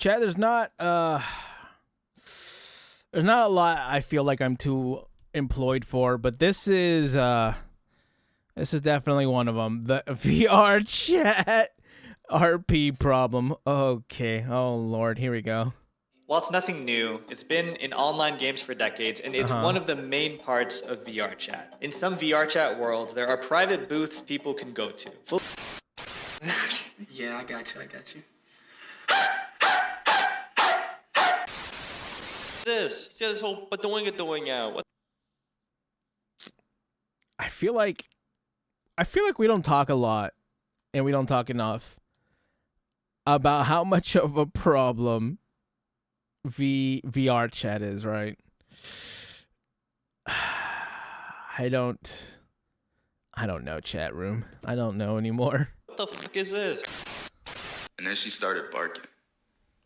Chad, there's not a lot I feel like I'm too employed for, but this is definitely one of them. The VR chat RP problem. Okay. Oh Lord, here we go. While it's nothing new, it's been in online games for decades, and it's one of the main parts of VR chat. In some VR chat worlds, there are private booths people can go to. Yeah, I got you. This? See this whole doing out. What? I feel like we don't talk a lot, and we don't talk enough about how much of a problem VR chat is, right? I don't know, chat room. I don't know anymore. What the fuck is this? And then she started barking.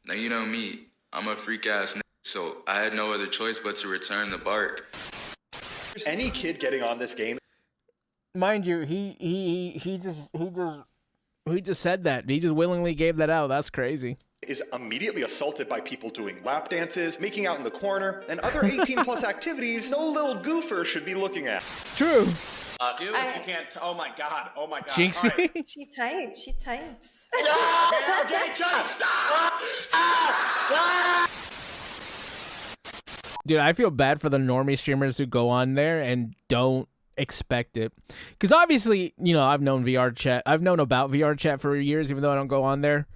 Now you know me, I'm a freak ass so I had no other choice but to return the bark. Any kid getting on this game, mind you, he just said that. He just willingly gave that out. That's crazy. is immediately assaulted by people doing lap dances, making out in the corner, and other 18-plus activities no little goofer should be looking at. True. Dude, if you can't. Oh my god. Jinxie. All right. She types. Okay, just stop. Dude, I feel bad for the normie streamers who go on there and don't expect it. Because obviously, you know, I've known about VR chat for years, even though I don't go on there.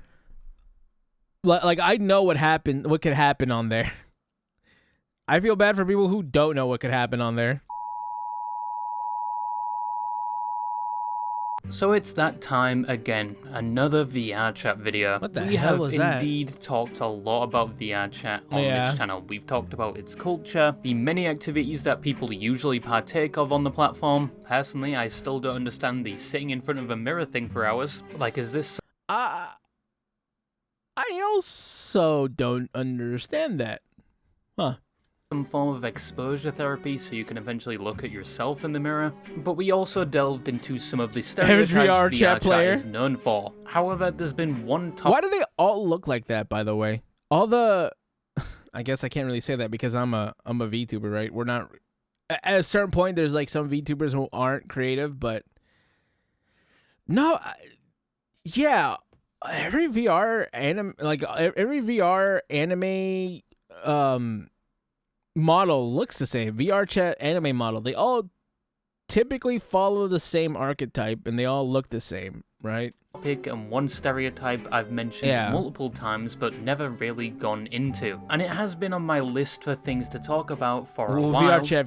Like, I know what could happen on there. I feel bad for people who don't know what could happen on there. So it's that time again, another VR chat video. What the we hell have is that? indeed talked a lot about VR chat on this channel. We've talked about its culture, the many activities that people usually partake of on the platform. Personally, I still don't understand the sitting in front of a mirror thing for hours. Like, is this... I also don't understand that. Huh. Some form of exposure therapy so you can eventually look at yourself in the mirror, but we also delved into some of the stereotypes VR chat is known for. However, there's been one topic. Why do they all look like that, by the way? All the... I guess I can't really say that because I'm a VTuber, right? We're not... At a certain point, there's like some VTubers who aren't creative, but... No, yeah, every VR anime model looks the same. VR chat anime model. They all typically follow the same archetype and they all look the same, right? And one stereotype I've mentioned multiple times but never really gone into. And it has been on my list for things to talk about for a while. VR chat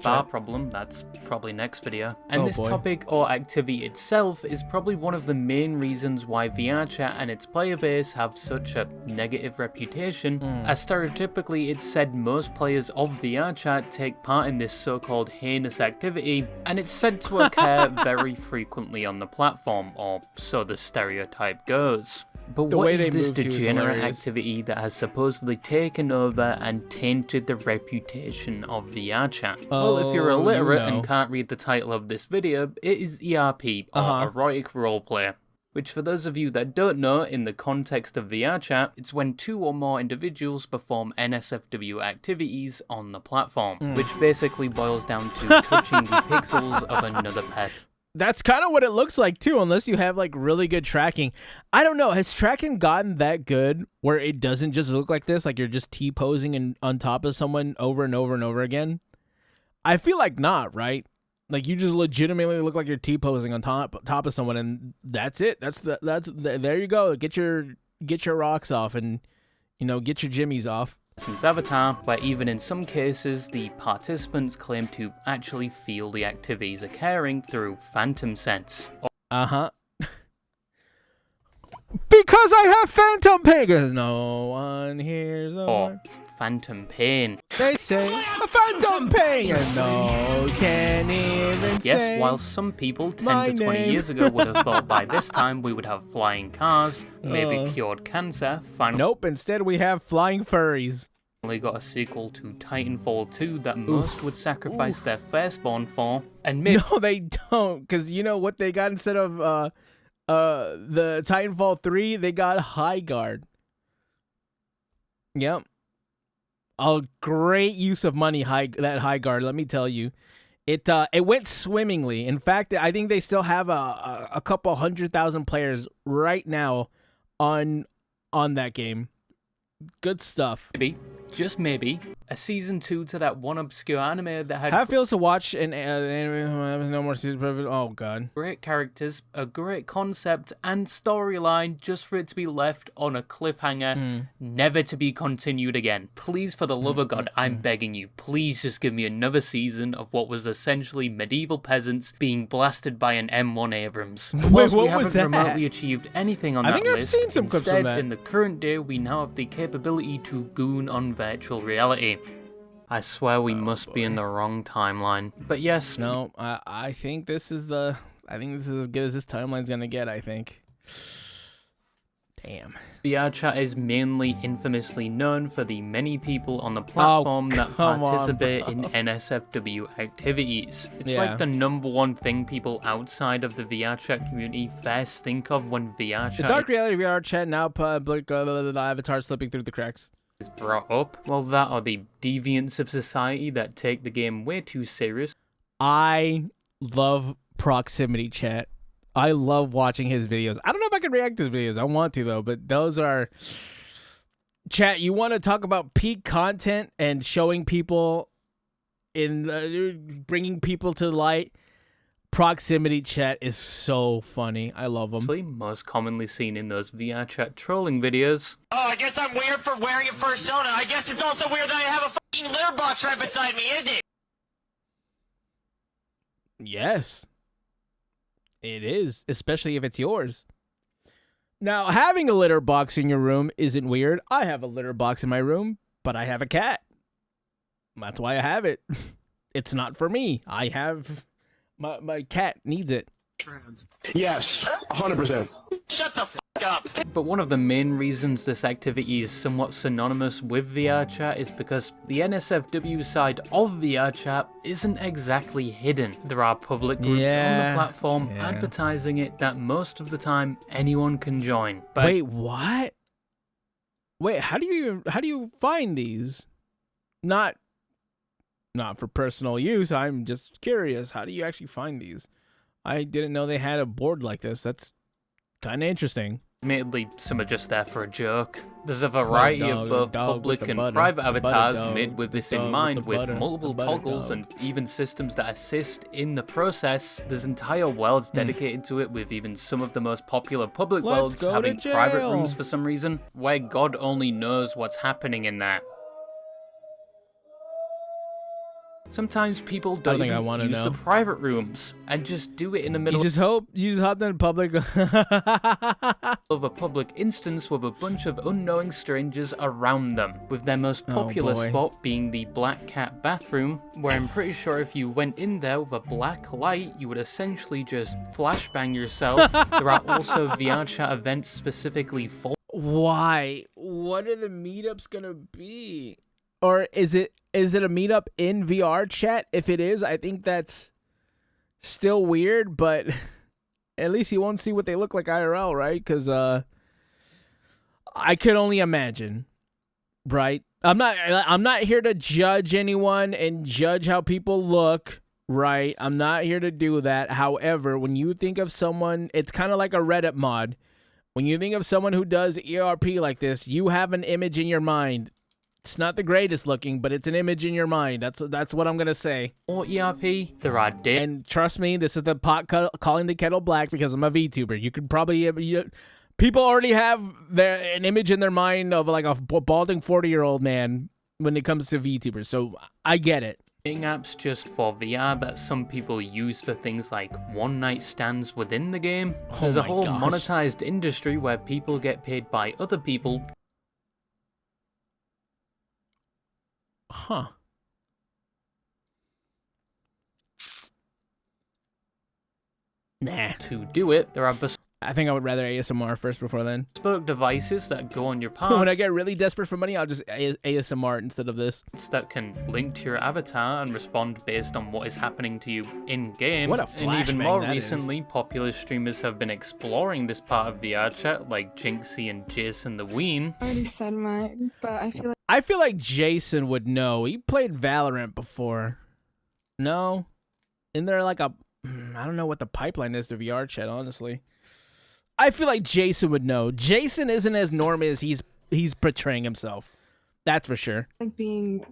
bar problem, that's probably next video. And this topic or activity itself is probably one of the main reasons why VR chat and its player base have such a negative reputation, as stereotypically it's said most players of VR chat take part in this so-called heinous activity, and it's said to occur very frequently on the platform, or so the stereotype goes. But what is this degenerate activity that has supposedly taken over and tainted the reputation of VR chat? Well, if you're illiterate and can't read the title of this video, it is ERP, or Erotic Roleplay. Which, for those of you that don't know, in the context of VR chat, it's when two or more individuals perform NSFW activities on the platform, which basically boils down to touching the pixels of another pet. That's kind of what it looks like too, unless you have like really good tracking. I don't know, has tracking gotten that good where it doesn't just look like this, like you're just T-posing on top of someone over and over and over again? I feel like not, right? Like you just legitimately look like you're T-posing on top of someone, and that's it. There you go. Get your rocks off, and you know, get your jimmies off. Since Avatar, where even in some cases the participants claim to actually feel the activities occurring through phantom sense. Because I have phantom pain. Because no one hears the or phantom pain. They say a phantom pain, and no can even yes, say while some people 10 to 20 years ago would have thought by this time we would have flying cars, maybe cured cancer, nope, instead we have flying furries. Finally got a sequel to Titanfall 2 that most would sacrifice their firstborn for, and maybe... No, they don't, because you know what they got instead of the Titanfall 3? They got High Guard. Yep. A great use of money, that high guard, let me tell you. It went swimmingly. In fact, I think they still have a couple 100,000 players right now on that game. Good stuff. Maybe, just maybe, a season 2 to that one obscure anime that had... How it feels to watch an anime no more season? Oh, God. Great characters, a great concept, and storyline just for it to be left on a cliffhanger, never to be continued again. Please, for the love of God, I'm begging you, please just give me another season of what was essentially medieval peasants being blasted by an M1 Abrams. But whilst we haven't remotely achieved anything on that list, instead, in the current day, we now have the capability to goon on virtual reality. I swear we must be in the wrong timeline. But yes. No, I think this is as good as this timeline's gonna get, I think. Damn. Vrchat is mainly infamously known for the many people on the platform that participate in NSFW activities. It's like the #1 thing people outside of the Vrchat community first think of when Vrchat... The dark reality Vrchat, now public avatars slipping through the cracks. ...is brought up. Well, that or the deviants of society that take the game way too serious. I love proximity chat. I love watching his videos. I don't know if I can react to his videos. I want to, though, but those are... Chat, you want to talk about peak content and showing people bringing people to light? Proximity chat is so funny. I love them. Most commonly seen in those Vrchat trolling videos. Oh, I guess I'm weird for wearing a persona. I guess it's also weird that I have a fucking litter box right beside me, is it? Yes. It is, especially if it's yours. Now, having a litter box in your room isn't weird. I have a litter box in my room, but I have a cat. That's why I have it. It's not for me. I have... My cat needs it. Yes, 100%. Shut the fuck up. But one of the main reasons this activity is somewhat synonymous with Vrchat is because the NSFW side of Vrchat isn't exactly hidden. There are public groups on the platform advertising it that most of the time anyone can join. But wait, what? Wait, how do you find these? Not for personal use. I'm just curious. How do you actually find these? I didn't know they had a board like this. That's kind of interesting. Admittedly, some are just there for a joke. There's a variety of both public and private avatars made with this in mind, with multiple toggles and even systems that assist in the process. There's entire worlds dedicated to it, with even some of the most popular public worlds having private rooms for some reason, where God only knows what's happening in that. Sometimes people don't even use the private rooms and just do it in the middle. You just hop in public of a public instance with a bunch of unknowing strangers around them, with their most popular spot being the Black Cat bathroom, where I'm pretty sure if you went in there with a black light, you would essentially just flashbang yourself. There are also Vrchat events specifically for... Why? What are the meetups gonna be? Or is it a meetup in Vrchat? If it is, I think that's still weird, but at least you won't see what they look like IRL, right? Because I could only imagine, right? I'm not here to judge anyone and judge how people look, right? I'm not here to do that. However, when you think of someone, it's kind of like a Reddit mod. When you think of someone who does ERP like this, you have an image in your mind. It's not the greatest looking, but it's an image in your mind. That's what I'm gonna say. Or ERP, there are and trust me, this is the pot calling the kettle black because I'm a VTuber. You could probably people already have an image in their mind of like a balding 40-year-old man when it comes to VTubers. So I get it. Apps just for VR that some people use for things like one-night stands within the game. There's a whole monetized industry where people get paid by other people. Huh. Nah. To do it, there are I think I would rather ASMR first before then. Bespoke devices that go on your part. When I get really desperate for money, I'll just ASMR instead of this. That can link to your avatar and respond based on what is happening to you in-game. What a flashbang. And even more that recently, popular streamers have been exploring this part of VR chat, like Jinxie and Jason the Ween. I already said mine, but I feel like Jason would know. He played Valorant before. No? Isn't there like a... I don't know what the pipeline is to VR chat, honestly. I feel like Jason would know. Jason isn't as normal as he's portraying himself. That's for sure. Like being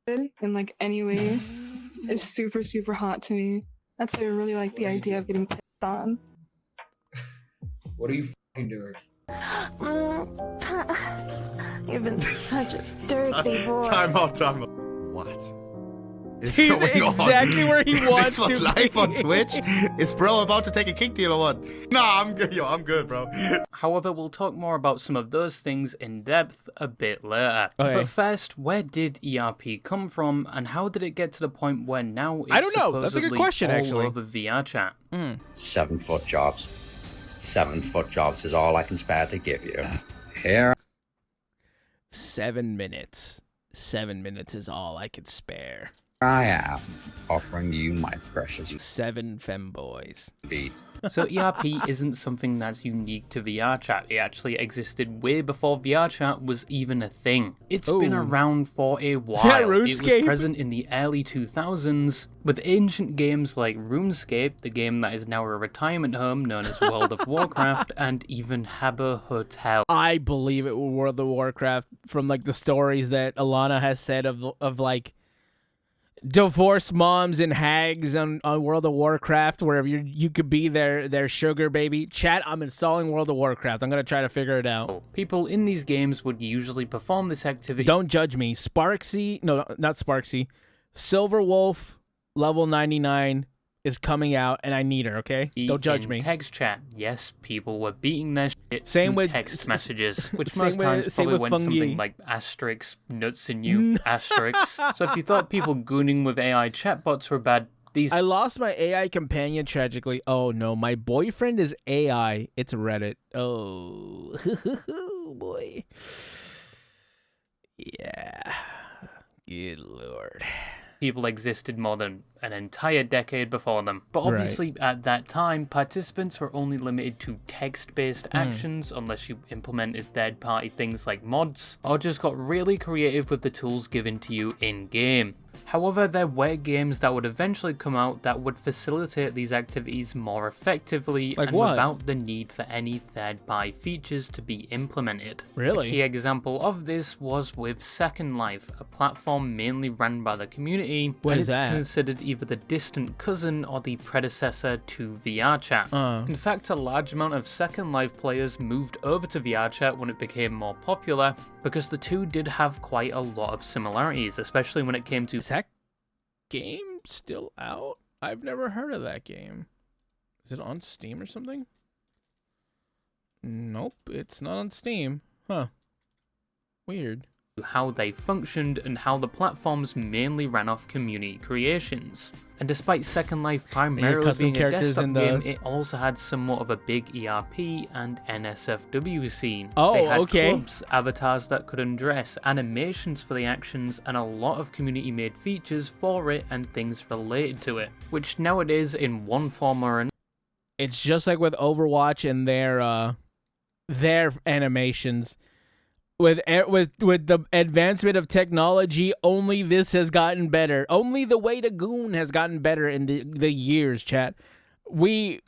in like any way is super, super hot to me. That's why I really like the idea of getting pissed on. What are you fucking doing? You've been such a dirty boy. Time out. What? He's exactly where he wants to be. Live on Twitch? Is bro about to take a kick deal or what? Nah, I'm good. Yo, I'm good, bro. However, we'll talk more about some of those things in depth a bit later. Okay. But first, where did ERP come from, and how did it get to the point where now it's I don't know. That's a good question, all actually. over VR chat? 7-foot jobs. 7-foot jobs is all I can spare to give you. Here. 7 minutes. 7 minutes is all I could spare. I am offering you my precious 7 femboys. feet. So ERP isn't something that's unique to VR chat. It actually existed way before VR chat was even a thing. It's been around for a while. that It RuneScape? was present in the early 2000s with ancient games like RuneScape, the game that is now a retirement home known as World of Warcraft, and even Habbo Hotel. I believe it was World of Warcraft from like the stories that Alana has said of like divorced moms and hags on World of Warcraft, where you could be their sugar baby. Chat, I'm installing World of Warcraft. I'm gonna try to figure it out. People in these games would usually perform this activity. Don't judge me. Sparksy, no, not Sparksy. Silver Wolf, level 99 is coming out, and I need her. Okay, don't judge me. Text chat, yes, people were beating their shit Same to with text messages, which same most times with- same probably with went something Fungi. like asterisk nuts in you asterisk. So if you thought people gooning with AI chatbots were bad, these I lost my AI companion tragically. Oh no, my boyfriend is AI. It's Reddit. Oh boy. Yeah. Good lord. people existed more than an entire decade before them. But obviously, at that time, participants were only limited to text-based actions unless you implemented third-party things like mods, or just got really creative with the tools given to you in-game. However, there were games that would eventually come out that would facilitate these activities more effectively without the need for any third-party features to be implemented. Really? A key example of this was with Second Life, a platform mainly run by the community, What and is it's that? considered either the distant cousin or the predecessor to VRChat. In fact, a large amount of Second Life players moved over to VRChat when it became more popular, because the two did have quite a lot of similarities, especially when it came to... Is that game still out? I've never heard of that game. Is it on Steam or something? Nope, it's not on Steam. Huh. Weird. How they functioned and how the platforms mainly ran off community creations. And despite Second Life primarily being a desktop game, it also had somewhat of a big ERP and NSFW scene. They had clubs, avatars that could undress, animations for the actions, and a lot of community-made features for it and things related to it, which nowadays, in one form or another, it's just like with Overwatch and their animations. With the advancement of technology, only this has gotten better. Only the way to goon has gotten better in the years, chat. We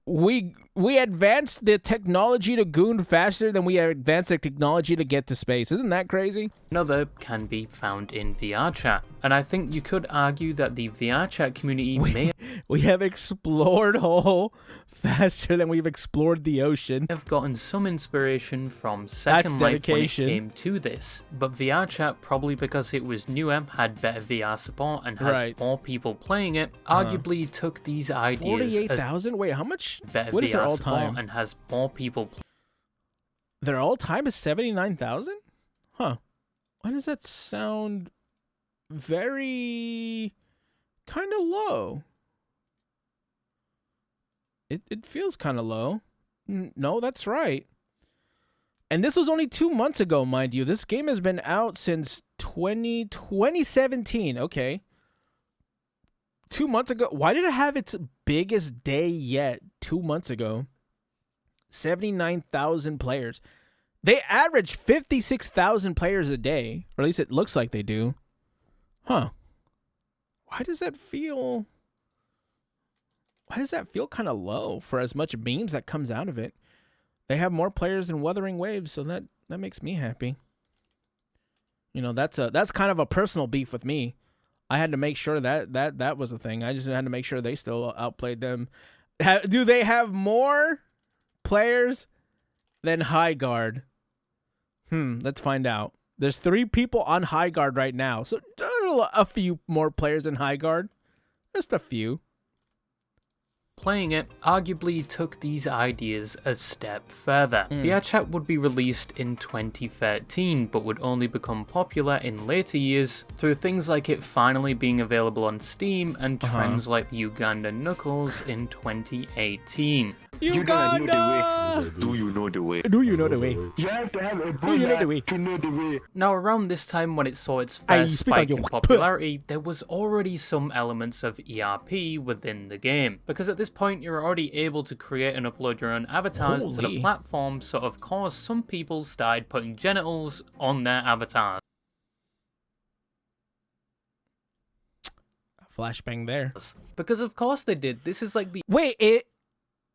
advanced the technology to goon faster than we advanced the technology to get to space. Isn't that crazy? Another can be found in VRChat. And I think you could argue that the VRChat community we have explored whole faster than we've explored the ocean. Have gotten some inspiration from Second Life when it came to this, but VRChat, probably because it was newer, had better VR support, and has more people playing it, arguably took these ideas 48,000? Wait, how much? Better What VR is their all support time? and has more people Their all time is 79,000? Huh. Why does that sound very kind of low? It feels kind of low. No, that's right. And this was only 2 months ago, mind you. This game has been out since 2017. Okay. 2 months ago. Why did it have its biggest day yet 2 months ago? 79,000 players. They average 56,000 players a day. Or at least it looks like they do. Huh. Why does that feel kind of low for as much memes that comes out of it? They have more players than Wuthering Waves, so that makes me happy. You know, that's kind of a personal beef with me. I had to make sure that was a thing. I just had to make sure they still outplayed them. Do they have more players than High Guard? Let's find out. There's 3 people on High Guard right now, so a few more players than High Guard. Just a few. Playing it arguably took these ideas a step further. Vrchat would be released in 2013, but would only become popular in later years through things like it finally being available on Steam and trends like the Uganda Knuckles in 2018. Uganda! Do you know the way? Do you know the way? You have to have a Do you know the way? to know the way. Now, around this time when it saw its first spike in popularity, there was already some elements of ERP within the game, because at this point you're already able to create and upload your own avatars to the platform, so of course some people started putting genitals on their avatars. Flashbang there. Because of course they did. This is like the... Wait,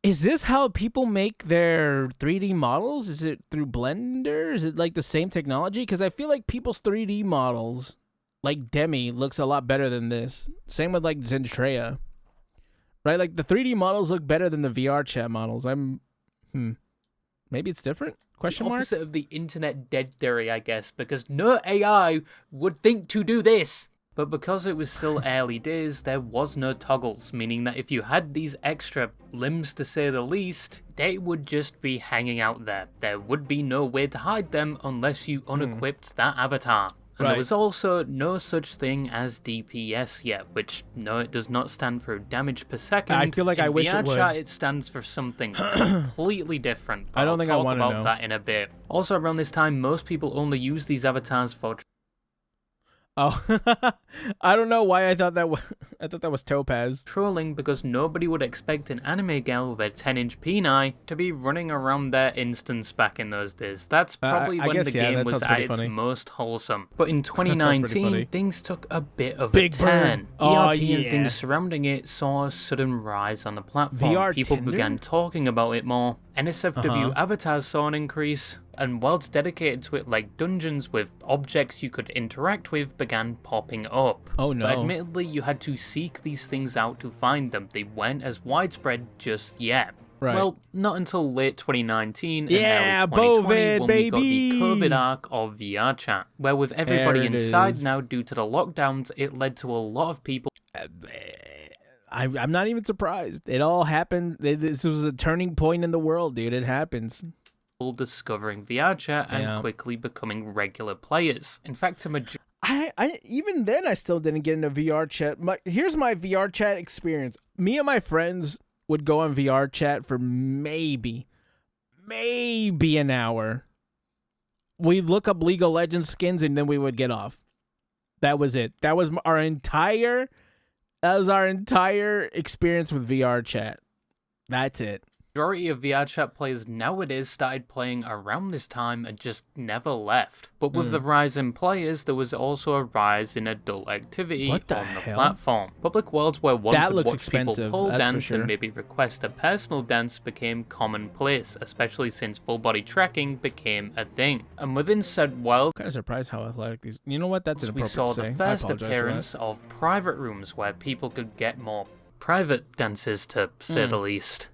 is this how people make their 3D models? Is it through Blender? Is it like the same technology? Because I feel like people's 3D models, like Demi, looks a lot better than this. Same with like Zentreya. Right? Like the 3D models look better than the Vrchat models. Maybe it's different? Question mark? Opposite of the internet dead theory, I guess, because no AI would think to do this. But because it was still early days, there was no toggles, meaning that if you had these extra limbs, to say the least, they would just be hanging out there. There would be no way to hide them unless you unequipped that avatar. And there was also no such thing as DPS yet, which, no, it does not stand for damage per second. I feel like I wish it would. It stands for something completely different. I don't think I want to know. I'll talk about that in a bit. Also, around this time, most people only use these avatars for... Oh, I don't know why I thought that was Topaz. Trolling, because nobody would expect an anime girl with a 10-inch peni to be running around their instance back in those days. That's probably when the game was at its most wholesome. But in 2019, things took a bit of a turn. ERP and things surrounding it saw a sudden rise on the platform. People began talking about it more. NSFW avatars saw an increase, and worlds dedicated to it like dungeons with objects you could interact with began popping up. Oh no. But admittedly, you had to seek these things out to find them. They weren't as widespread just yet. Right. Well, not until late 2019 and yeah, early 2020 Bovid, when baby. we got the COVID arc of Vrchat, where with everybody inside now due to the lockdowns, it led to a lot of people... I'm not even surprised. It all happened. This was a turning point in the world, dude. It happens. Discovering Vrchat and quickly becoming regular players. In fact, I even then I still didn't get into Vrchat. Here's my Vrchat experience. Me and my friends would go on Vrchat for maybe an hour. We'd look up League of Legends skins and then we would get off. That was it. That was our entire experience with Vrchat. That's it. Majority of Vrchat players nowadays started playing around this time and just never left. But with the rise in players, there was also a rise in adult activity on the platform. Public worlds where one could watch people pole dance and maybe request a personal dance became commonplace, especially since full body tracking became a thing. And within said world, kind of surprised how athletic these. You know what? That's inappropriate. We saw the first appearance of private rooms where people could get more private dances, to say the least.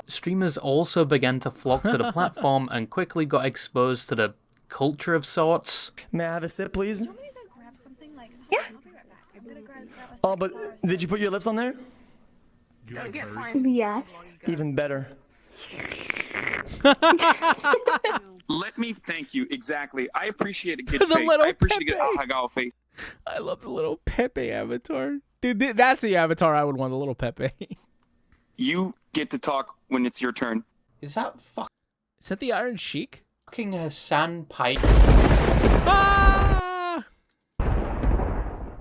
Streamers also began to flock to the platform and quickly got exposed to the culture of sorts. May I have a sip, please? Do you want me to go grab something? Like, yeah. I'll be right back. I'm gonna grab a Oh, but did you put your lips on there? Yes. Even better. Let me thank you. Exactly. I appreciate a good face. I appreciate a good Ahagao face. I love the little Pepe avatar. Dude, that's the avatar I would want, a little Pepe. You get to talk when it's your turn. Is that Is that the Iron Sheik? fucking Hassan Pike? Ah!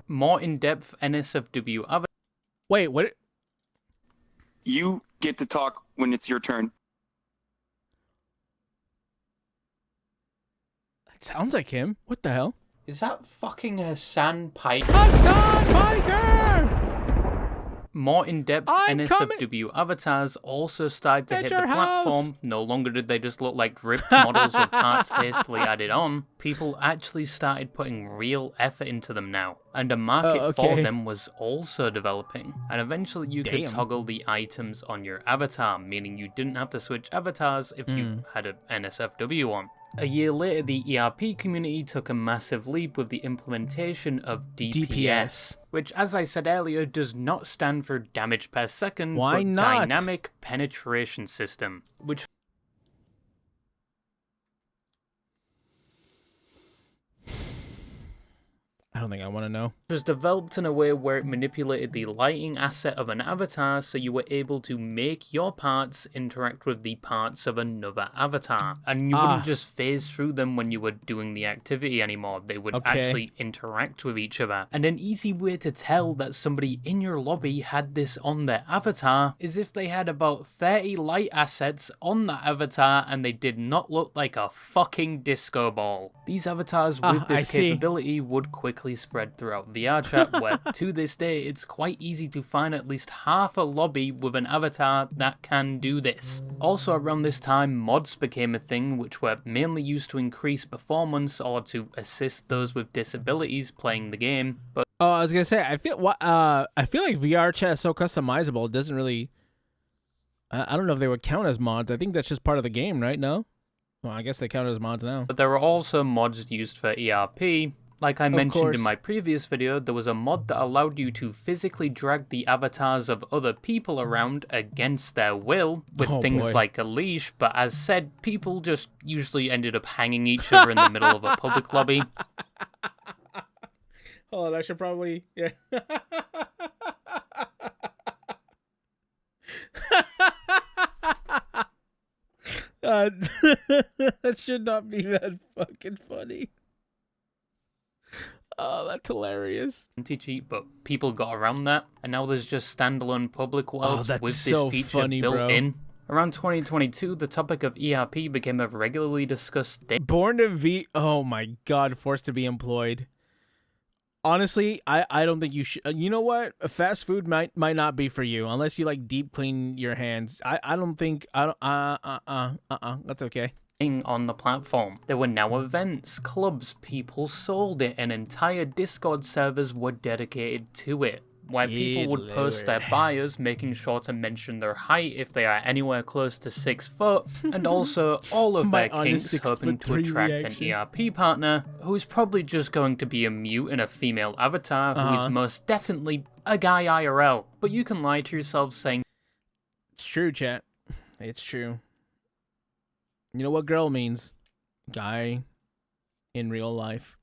More in-depth NSFW avatar. Wait, what? You get to talk when it's your turn. It sounds like him. What the hell? Is that fucking Hassan Pike? Hassan Piker! More in-depth I'm NSFW avatars also started to At hit your the house. platform. No longer did they just look like ripped models with parts hastily added on. People actually started putting real effort into them now. And a market for them was also developing. And eventually you could toggle the items on your avatar, meaning you didn't have to switch avatars if you had an NSFW on. A year later, the ERP community took a massive leap with the implementation of DPS, which, as I said earlier, does not stand for damage per second, Why but not? dynamic penetration system, which I don't think I want to know. was developed in a way where it manipulated the lighting asset of an avatar so you were able to make your parts interact with the parts of another avatar. And you wouldn't just phase through them when you were doing the activity anymore. They would actually interact with each other. And an easy way to tell that somebody in your lobby had this on their avatar is if they had about 30 light assets on that avatar and they did not look like a fucking disco ball. These avatars with this capability would quickly spread throughout VRChat, where to this day it's quite easy to find at least half a lobby with an avatar that can do this. Also around this time, mods became a thing, which were mainly used to increase performance or to assist those with disabilities playing the game. But I was gonna say, I feel like VRChat is so customizable. It doesn't really. I don't know if they would count as mods. I think that's just part of the game, right? No. Well, I guess they count as mods now. But there were also mods used for ERP. Like I mentioned in my previous video, there was a mod that allowed you to physically drag the avatars of other people around against their will with things like a leash, but as said, people just usually ended up hanging each other in the middle of a public lobby. Oh, I should probably, yeah. That should not be that fucking funny. Oh, that's hilarious. Anti-cheat, but people got around that, and now there's just standalone public worlds with this feature built in. Around 2022, the topic of ERP became a regularly discussed thing. Oh my god, forced to be employed. Honestly, I don't think you should. You know what? Fast food might not be for you unless you like deep clean your hands. I don't think. That's okay. On the platform. There were now events, clubs, people sold it, and entire Discord servers were dedicated to it, where people would post their bios, making sure to mention their height if they are anywhere close to 6 foot, and also all of their kinks, hoping to attract an ERP partner, who's probably just going to be a mute and a female avatar, who is most definitely a guy IRL, but you can lie to yourself saying, it's true, chat. It's true. You know what girl means? Guy in real life.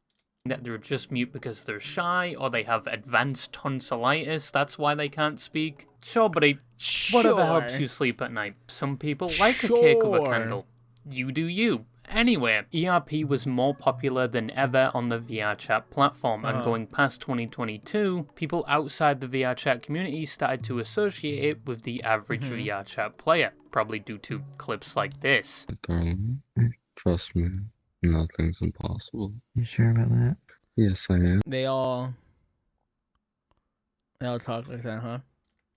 That they're just mute because they're shy or they have advanced tonsillitis, that's why they can't speak. Sure, buddy. Whatever helps you sleep at night. Some people like a cake with a candle. You do you. Anyway, ERP was more popular than ever on the VRChat platform, and going past 2022, people outside the VRChat community started to associate it with the average VRChat player, probably due to clips like this. Darling, trust me, nothing's impossible. You sure about that? Yes, I am. They all talk like that, huh?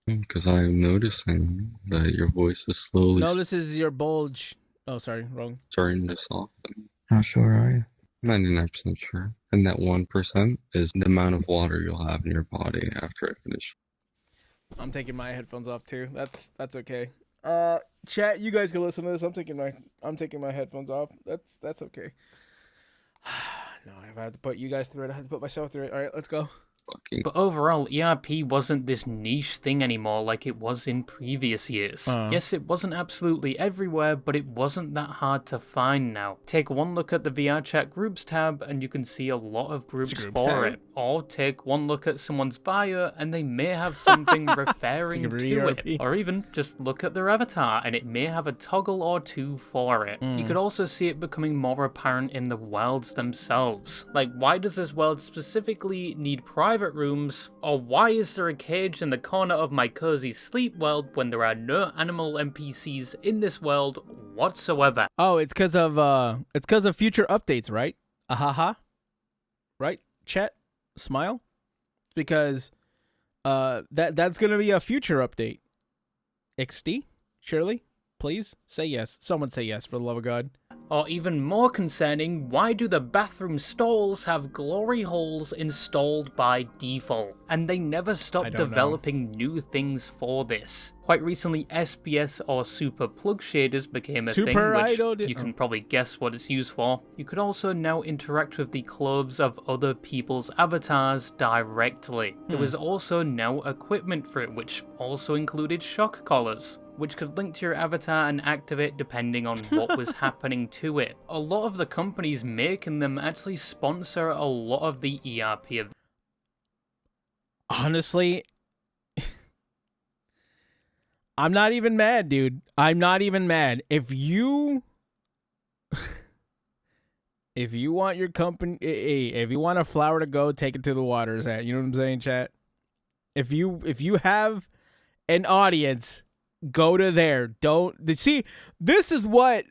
Because I am noticing that your voice is slowly notices your bulge. Oh, sorry, wrong. starting to soften. How sure are you? 99% sure. And that 1% is the amount of water you'll have in your body after I finish. I'm taking my headphones off too. That's okay. Chat, you guys can listen to this. I'm taking my headphones off. That's okay. No, if I have to put you guys through it, I have to put myself through it. All right, let's go. fucking. But overall, ERP wasn't this niche thing anymore like it was in previous years. Yes, it wasn't absolutely everywhere, but it wasn't that hard to find now. Take one look at the VRChat groups tab and you can see a lot of groups for it. Or take one look at someone's bio and they may have something referring to it. Or even just look at their avatar and it may have a toggle or two for it. You could also see it becoming more apparent in the worlds themselves. Like, why does this world specifically need private rooms? Or why is there a cage in the corner of my cozy sleep world when there are no animal NPCs in this world whatsoever? Oh, it's because of future updates, right? Right? Chat? Smile? Because that's gonna be a future update. XD? Surely? Please? Say yes. Someone say yes, for the love of God. Or even more concerning, why do the bathroom stalls have glory holes installed by default? And they never stop developing new things for this. Quite recently, SPS or Super Plug Shaders became a thing, which you can probably guess what it's used for. You could also now interact with the clothes of other people's avatars directly. There was also now equipment for it, which also included shock collars, which could link to your avatar and activate depending on what was happening to it. A lot of the companies making them actually sponsor a lot of the ERP events. Honestly, I'm not even mad, dude. I'm not even mad. If you want your company, if you want a flower to go, take it to the water's at. You know what I'm saying, chat? If you have an audience, go to there. Don't see. This is what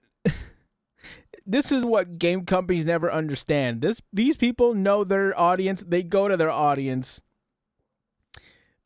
game companies never understand. These people know their audience. They go to their audience.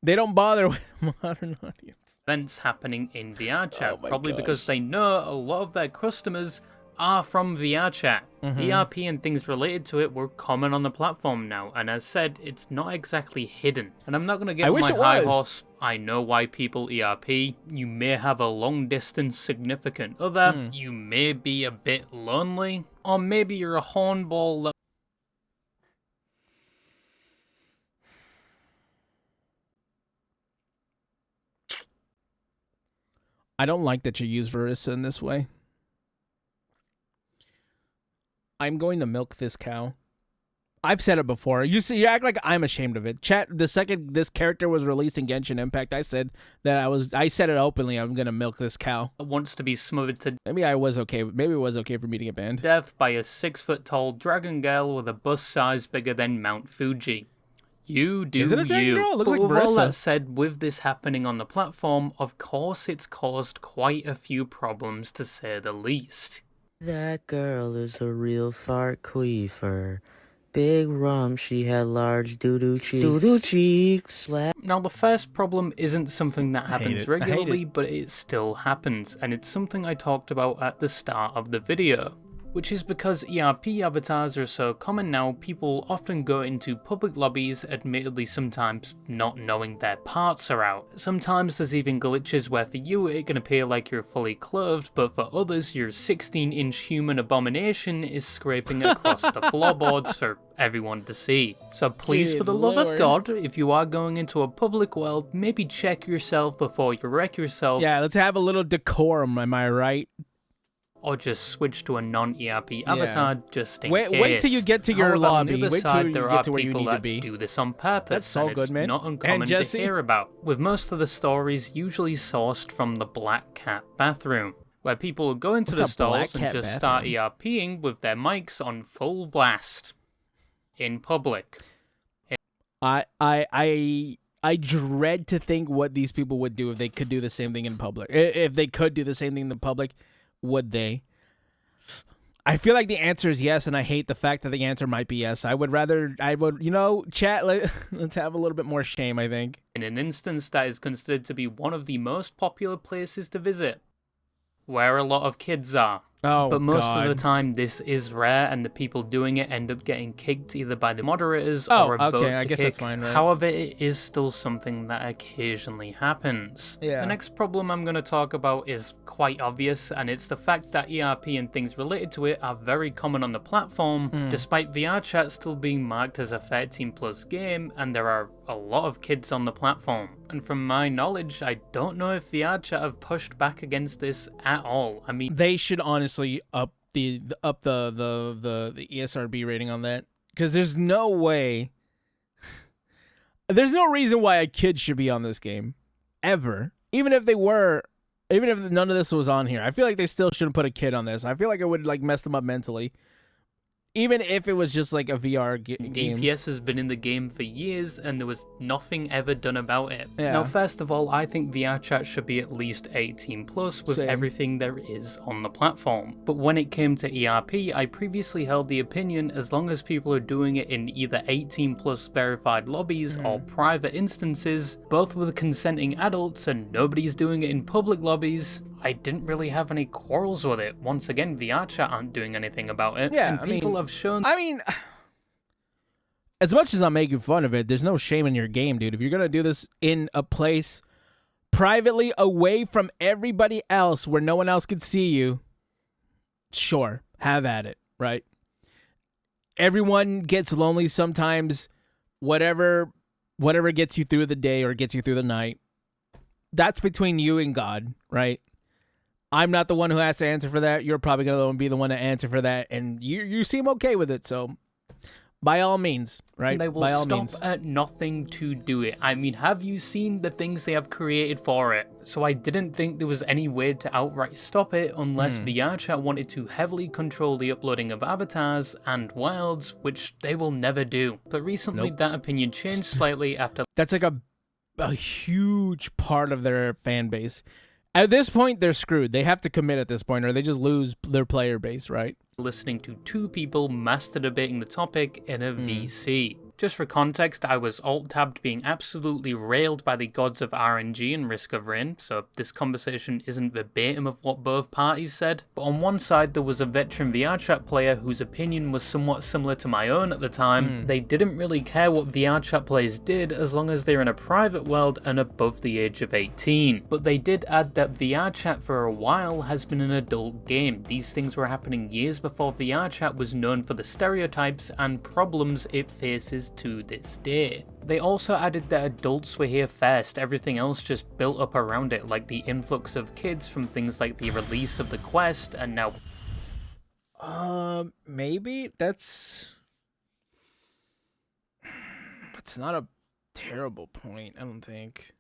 They don't bother with modern audience. Events happening in VRChat, probably because they know a lot of their customers are from VRChat. ERP and things related to it were common on the platform now, and as said, it's not exactly hidden. And I'm not going to get on my high horse. I know why people ERP. You may have a long-distance significant other, you may be a bit lonely, or maybe you're a hornball. I don't like that you use Verissa in this way. I'm going to milk this cow. I've said it before. You act like I'm ashamed of it. Chat, the second this character was released in Genshin Impact, I said that I said it openly. I'm going to milk this cow. Wants to be smothered to Maybe it was okay for me to get banned. Death by a 6-foot-tall dragon girl with a bust size bigger than Mount Fuji. You do. Is it a dragon girl? It looks but like with all Verissa. that said, with this happening on the platform, of course it's caused quite a few problems, to say the least. That girl is a real fart queefer. Big rum, she had large doo-doo cheeks. Doo-doo cheeks. Now, the first problem isn't something that happens regularly, but it still happens, and it's something I talked about at the start of the video. Which is because ERP avatars are so common now, people often go into public lobbies, admittedly sometimes not knowing their parts are out. Sometimes there's even glitches where for you it can appear like you're fully clothed, but for others your 16-inch human abomination is scraping across the floorboards for everyone to see. So please, for the love of God, if you are going into a public world, maybe check yourself before you wreck yourself. Yeah, let's have a little decorum, am I right? Or just switch to a non-ERP avatar just in case. Wait till you get to your lobby. Wait till you get to where you need to be. Do this on purpose. That's so good, man. It's not uncommon to hear about. With most of the stories usually sourced from the Black Cat bathroom, where people go into the stalls and just start ERPing with their mics on full blast in public. I dread to think what these people would do if they could do the same thing in public. If they could do the same thing in public, would they? I feel like the answer is yes, and I hate the fact that the answer might be yes. Chat, let's have a little bit more shame, I think. In an instance that is considered to be one of the most popular places to visit, where a lot of kids are. Oh, but most God. of the time, this is rare, and the people doing it end up getting kicked either by the moderators Oh, or a vote okay, I to guess kick. that's fine, right? However, it is still something that occasionally happens. Yeah. The next problem I'm going to talk about is quite obvious, and it's the fact that ERP and things related to it are very common on the platform, despite VRChat still being marked as a 13+ game, and there are a lot of kids on the platform. And from my knowledge, I don't know if VRChat have pushed back against this at all. I mean, they should honestly up the ESRB rating on that, because there's no way, there's no reason why a kid should be on this game ever. Even if none of this was on here, I feel like they still shouldn't put a kid on this. I feel like it would like mess them up mentally. Even if it was just like a VR game. DPS has been in the game for years, and there was nothing ever done about it. Yeah. Now, first of all, I think VRChat should be at least 18+ with Same. everything there is on the platform. But when it came to ERP, I previously held the opinion as long as people are doing it in either 18+ verified lobbies or private instances, both with consenting adults, and nobody's doing it in public lobbies, I didn't really have any quarrels with it. Once again, VRChat aren't doing anything about it. Yeah, and people have shown... I mean, as much as I'm making fun of it, there's no shame in your game, dude. If you're going to do this in a place privately away from everybody else where no one else could see you, sure, have at it, right? Everyone gets lonely sometimes. Whatever gets you through the day or gets you through the night, that's between you and God, right? I'm not the one who has to answer for that. You're probably going to be the one to answer for that, and you seem okay with it, so by all means, right? They will by all stop means. at nothing to do it. I mean, have you seen the things they have created for it? So I didn't think there was any way to outright stop it unless VRChat wanted to heavily control the uploading of avatars and wilds, which they will never do. But recently that opinion changed slightly after... That's like a huge part of their fan base. At this point, they're screwed. They have to commit at this point, or they just lose their player base, right? Listening to two people master debating the topic in a VC. Just for context, I was alt-tabbed being absolutely railed by the gods of RNG and Risk of Rain, so this conversation isn't verbatim of what both parties said. But on one side, there was a veteran VRChat player whose opinion was somewhat similar to my own at the time. They didn't really care what VRChat players did as long as they're in a private world and above the age of 18. But they did add that VRChat for a while has been an adult game. These things were happening years before VRChat was known for the stereotypes and problems it faces to this day. They also added that adults were here first, everything else just built up around it, like the influx of kids from things like the release of the Quest, and now... Maybe that's not a terrible point, I don't think.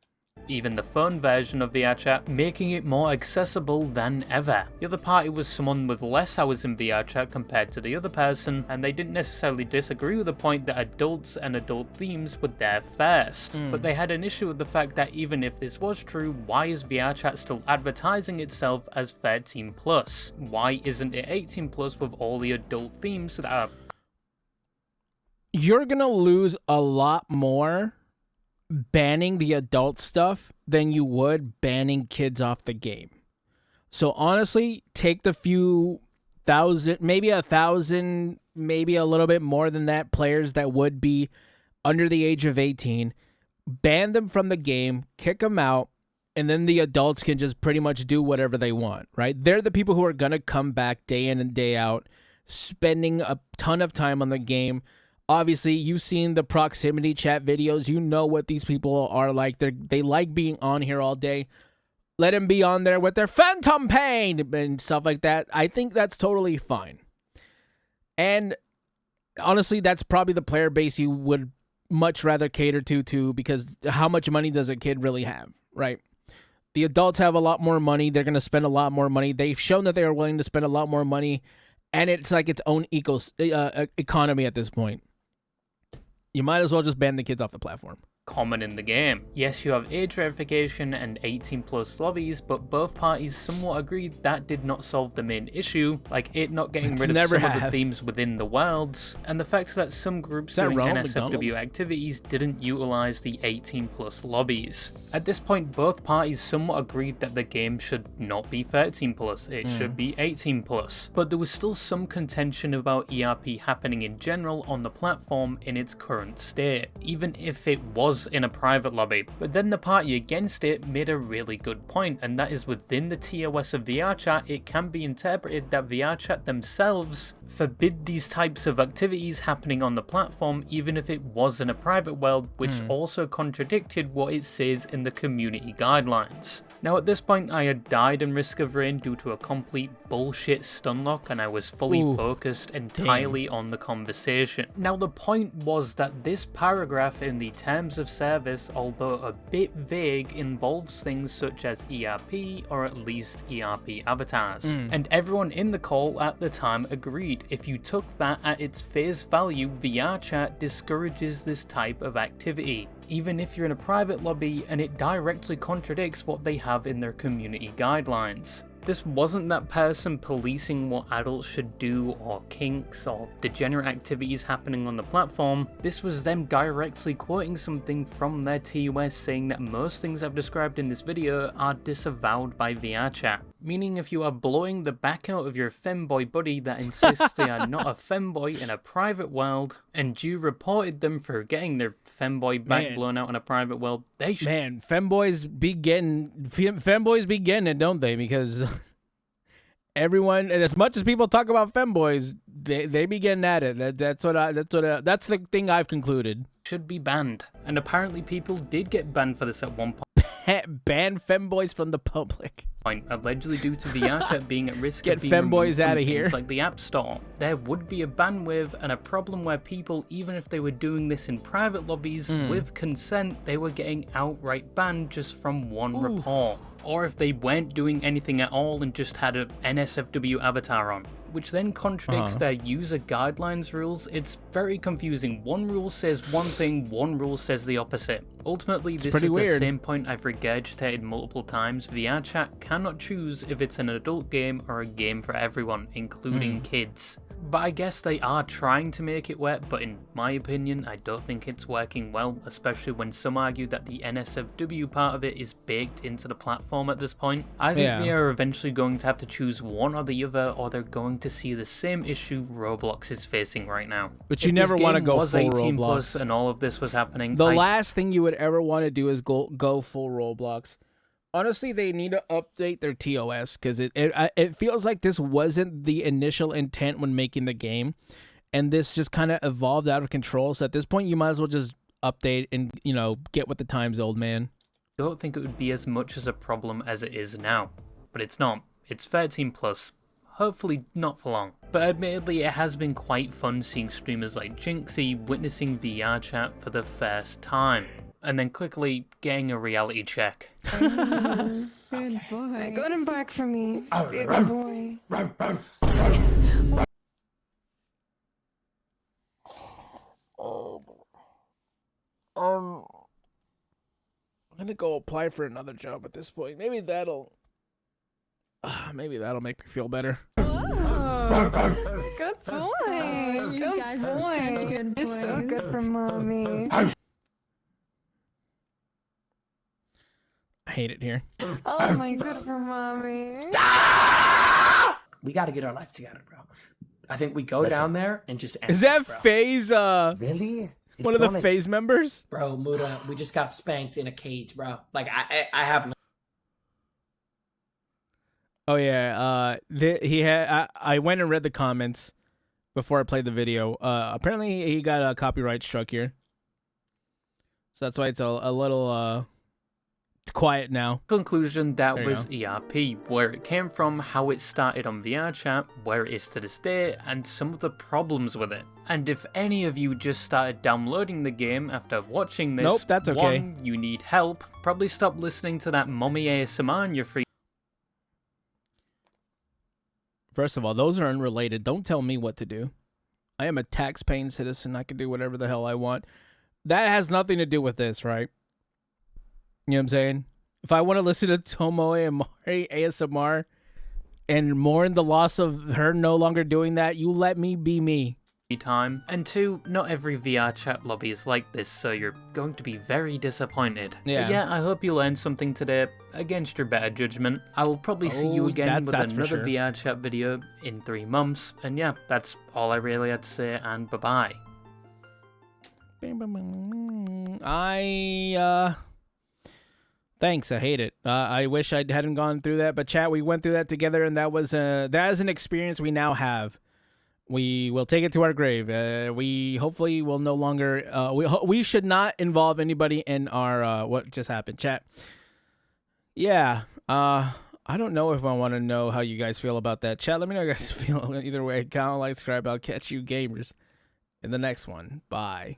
Even the phone version of VRChat, making it more accessible than ever. The other party was someone with less hours in VRChat compared to the other person, and they didn't necessarily disagree with the point that adults and adult themes were there first. But they had an issue with the fact that even if this was true, why is VRChat still advertising itself as 13+? Why isn't it 18+ with all the adult themes that are... You're gonna lose a lot more banning the adult stuff than you would banning kids off the game. So honestly, take the few thousand, maybe 1,000, maybe a little bit more than that, players that would be under the age of 18, ban them from the game, kick them out, and then the adults can just pretty much do whatever they want, right? They're the people who are going to come back day in and day out, spending a ton of time on the game. Obviously, you've seen the proximity chat videos. You know what these people are like. They like being on here all day. Let them be on there with their phantom pain and stuff like that. I think that's totally fine. And honestly, that's probably the player base you would much rather cater to, because how much money does a kid really have, right? The adults have a lot more money. They're going to spend a lot more money. They've shown that they are willing to spend a lot more money, and it's like its own economy at this point. You might as well just ban the kids off the platform. common in the game. Yes, you have age verification and 18+ lobbies, but both parties somewhat agreed that did not solve the main issue, like it not getting rid of some of the themes within the worlds, and the fact that some groups doing NSFW activities didn't utilize the 18+ lobbies. At this point, both parties somewhat agreed that the game should not be 13+, it should be 18+, but there was still some contention about ERP happening in general on the platform in its current state, even if it was in a private lobby. But then the party against it made a really good point, and that is within the TOS of VRChat, it can be interpreted that VRChat themselves forbid these types of activities happening on the platform, even if it was in a private world, which also contradicted what it says in the community guidelines. Now at this point, I had died in Risk of Rain due to a complete bullshit stunlock, and I was fully focused entirely on the conversation. Now the point was that this paragraph in the terms of service, although a bit vague, involves things such as ERP, or at least ERP avatars. And everyone in the call at the time agreed. If you took that at its face value, VRChat discourages this type of activity, even if you're in a private lobby, and it directly contradicts what they have in their community guidelines. This wasn't that person policing what adults should do, or kinks, or degenerate activities happening on the platform. This was them directly quoting something from their TOS saying that most things I've described in this video are disavowed by VRChat. Meaning if you are blowing the back out of your femboy buddy that insists they are not a femboy in a private world, and you reported them for getting their femboy back blown out in a private world, they should... Man, femboys be getting it, don't they? Because everyone, and as much as people talk about femboys, they be getting at it. That's the thing I've concluded. Should be banned, and apparently people did get banned for this at one point. Ban femboys from the public. Allegedly due to VRChat being at risk Get of being femboys out of things here. like the App Store. There would be a ban with, and a problem where people, even if they were doing this in private lobbies with consent, they were getting outright banned just from one report. Or if they weren't doing anything at all and just had a NSFW avatar on, which then contradicts their user guidelines rules. It's very confusing. One rule says one thing, one rule says the opposite. Ultimately, this is the same point I've regurgitated multiple times. VRChat cannot choose if it's an adult game or a game for everyone, including kids. But I guess they are trying to make it work, but in my opinion, I don't think it's working well, especially when some argue that the NSFW part of it is baked into the platform at this point. I think they are eventually going to have to choose one or the other, or they're going to see the same issue Roblox is facing right now. But you never want to go full 18 Roblox. Plus and all of this was happening. The last thing you would ever want to do is go full Roblox. Honestly, they need to update their TOS, because it feels like this wasn't the initial intent when making the game, and this just kind of evolved out of control. So at this point, you might as well just update and, get with the times, old man. I don't think it would be as much as a problem as it is now, but it's not. It's 13 plus. Hopefully not for long. But admittedly, it has been quite fun seeing streamers like Jinxie witnessing VRChat for the first time, and then quickly getting a reality check. Good boy. Go and bark for me. Good boy. I'm gonna go apply for another job at this point. Maybe that'll make me feel better. Oh, good boy. Good boy. You're so good for mommy. I hate it here. Oh my, good for mommy. We got to get our life together, bro. I think we go down there and just end Is that this, FaZe? Really? One of the FaZe members? Bro, Muda, we just got spanked in a cage, bro. Like, I have no... Oh yeah, I went and read the comments before I played the video. Apparently he got a copyright struck here, so that's why it's a little quiet now. Conclusion, that was ERP, where it came from, how it started on VRChat, where it is to this day, and some of the problems with it. And if any of you just started downloading the game after watching this, nope, that's okay. One, you need help. Probably stop listening to that mommy ASMR on your free. First of all, those are unrelated. Don't tell me what to do. I am a tax-paying citizen. I can do whatever the hell I want. that has nothing to do with this, right? You know what I'm saying? If I want to listen to Tomoe ASMR and mourn the loss of her no longer doing that, you let me be me. Time. And 2, not every VR chat lobby is like this, so you're going to be very disappointed. Yeah. But yeah, I hope you learned something today against your better judgment. I will probably see you again with another VR chat video in 3 months. And yeah, that's all I really had to say, and bye-bye. Thanks, I hate it. I wish I hadn't gone through that, but chat, we went through that together, and that is an experience we now have. We will take it to our grave. We hopefully will no longer. We should not involve anybody in our what just happened, chat. Yeah. I don't know if I want to know how you guys feel about that, chat. Let me know how you guys feel. Either way, comment, like, subscribe. I'll catch you gamers in the next one. Bye.